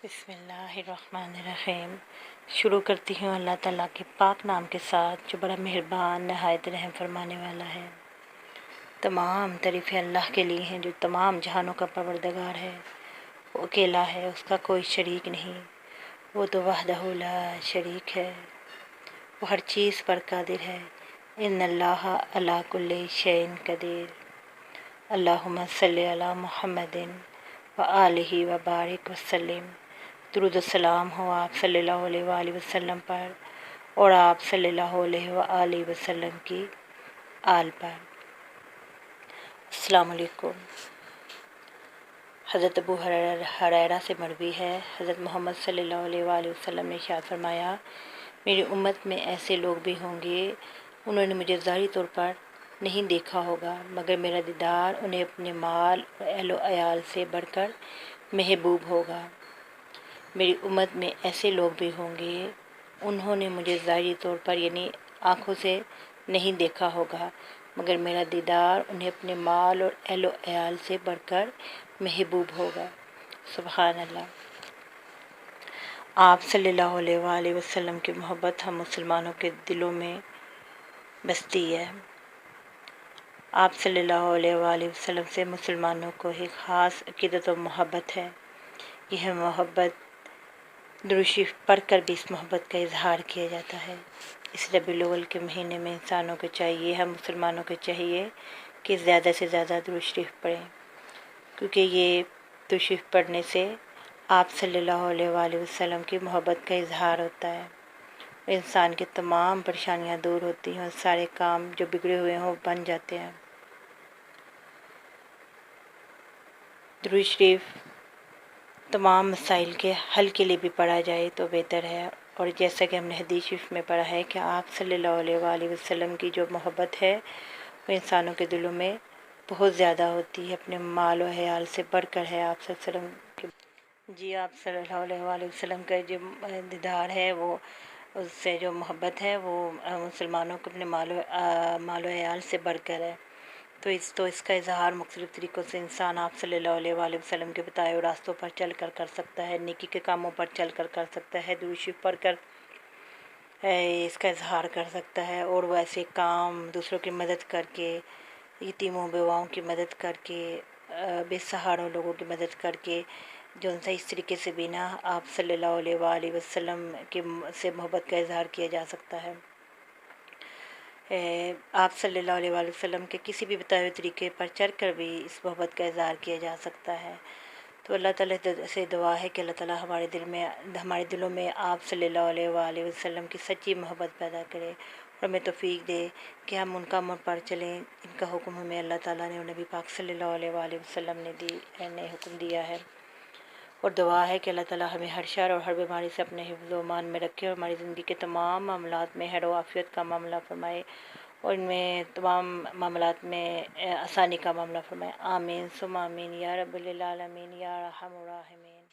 بسم اللہ الرحمن الرحیم۔ شروع کرتی ہوں اللہ تعالیٰ کے پاک نام کے ساتھ جو بڑا مہربان نہایت رحم فرمانے والا ہے۔ تمام تعریفیں اللہ کے لیے ہیں جو تمام جہانوں کا پروردگار ہے۔ وہ اکیلا ہے، اس کا کوئی شریک نہیں، وہ تو وحدہ لا شریک ہے، وہ ہر چیز پر قادر ہے۔ ان اللہ علی کل شیء قدیر۔ اللہم صلی علی محمد وآلہ وبارک وسلم۔ درود و سلام ہو آپ صلی اللہ علیہ وآلہ وسلم پر اور آپ صلی اللہ علیہ وآلہ وسلم کی آل پر۔ السلام علیکم۔ حضرت ابو ہریرہ سے مروی ہے، حضرت محمد صلی اللہ علیہ وآلہ وسلم نے ارشاد فرمایا، میری امت میں ایسے لوگ بھی ہوں گے انہوں نے مجھے ظاہری طور پر نہیں دیکھا ہوگا مگر میرا دیدار انہیں اپنے مال اور اہل و عیال سے بڑھ کر محبوب ہوگا۔ میری امت میں ایسے لوگ بھی ہوں گے انہوں نے مجھے ظاہری طور پر یعنی آنکھوں سے نہیں دیکھا ہوگا مگر میرا دیدار انہیں اپنے مال اور اہل و عیال سے بڑھ کر محبوب ہوگا۔ سبحان اللہ۔ آپ صلی اللہ علیہ وآلہ وسلم کی محبت ہم مسلمانوں کے دلوں میں بستی ہے۔ آپ صلی اللہ علیہ وآلہ وسلم سے مسلمانوں کو ایک خاص عقیدت و محبت ہے۔ یہ محبت درود شریف پڑھ کر بھی اس محبت کا اظہار کیا جاتا ہے۔ اس ربیع الاول کے مہینے میں انسانوں کو چاہیے، ہم مسلمانوں کو چاہیے کہ زیادہ سے زیادہ درود شریف پڑھیں، کیونکہ یہ درود شریف پڑھنے سے آپ صلی اللہ علیہ وآلہ وسلم کی محبت کا اظہار ہوتا ہے، انسان کی تمام پریشانیاں دور ہوتی ہیں اور سارے کام جو بگڑے ہوئے ہیں وہ بن جاتے ہیں۔ درود شریف تمام مسائل کے حل کے لیے بھی پڑھا جائے تو بہتر ہے، اور جیسا کہ ہم نے حدیث شریف میں پڑھا ہے کہ آپ صلی اللہ علیہ وآلہ وسلم کی جو محبت ہے وہ انسانوں کے دلوں میں بہت زیادہ ہوتی ہے، اپنے مال و عیال سے بڑھ کر ہے۔ آپ صلی اللہ علیہ وسلم کی آپ صلی اللہ علیہ وآلہ وسلم کا جو دیدار ہے وہ اس سے جو محبت ہے وہ مسلمانوں کو اپنے مال و عیال سے بڑھ کر ہے، تو اس کا اظہار مختلف طریقوں سے انسان آپ صلی اللہ علیہ وآلہ وسلم کے بتائے ہوئے راستوں پر چل کر سکتا ہے، نیکی کے کاموں پر چل کر سکتا ہے، درود شریف پڑھ کر اس کا اظہار کر سکتا ہے، اور وہ ایسے کام دوسروں کی مدد کر کے، یتیموں بیواؤں کی مدد کر کے، بے سہارا لوگوں کی مدد کر کے، جو ان سے اس طریقے سے بھی نا آپ صلی اللہ علیہ وآلہ وسلم سے محبت کا اظہار کیا جا سکتا ہے۔ آپ صلی اللہ علیہ وآلہ وسلم کے کسی بھی بتائے ہوئے طریقے پر چل کر بھی اس محبت کا اظہار کیا جا سکتا ہے۔ تو اللہ تعالیٰ سے دعا ہے کہ اللہ تعالیٰ ہمارے دلوں میں آپ صلی اللہ علیہ وآلہ وسلم کی سچی محبت پیدا کرے اور ہمیں توفیق دے کہ ہم ان کاموں پر چلیں ان کا حکم ہمیں اللہ تعالیٰ نے اور نبی پاک صلی اللہ علیہ وآلہ وسلم نے حکم دیا ہے، اور دعا ہے کہ اللہ تعالیٰ ہمیں ہر شر اور ہر بیماری سے اپنے حفظ و امان میں رکھے اور ہماری زندگی کے تمام معاملات میں خیر و عافیت کا معاملہ فرمائے اور ان میں تمام معاملات میں آسانی کا معاملہ فرمائے۔ آمین ثم آمین یا رب العالمین یا ارحم الراحمین۔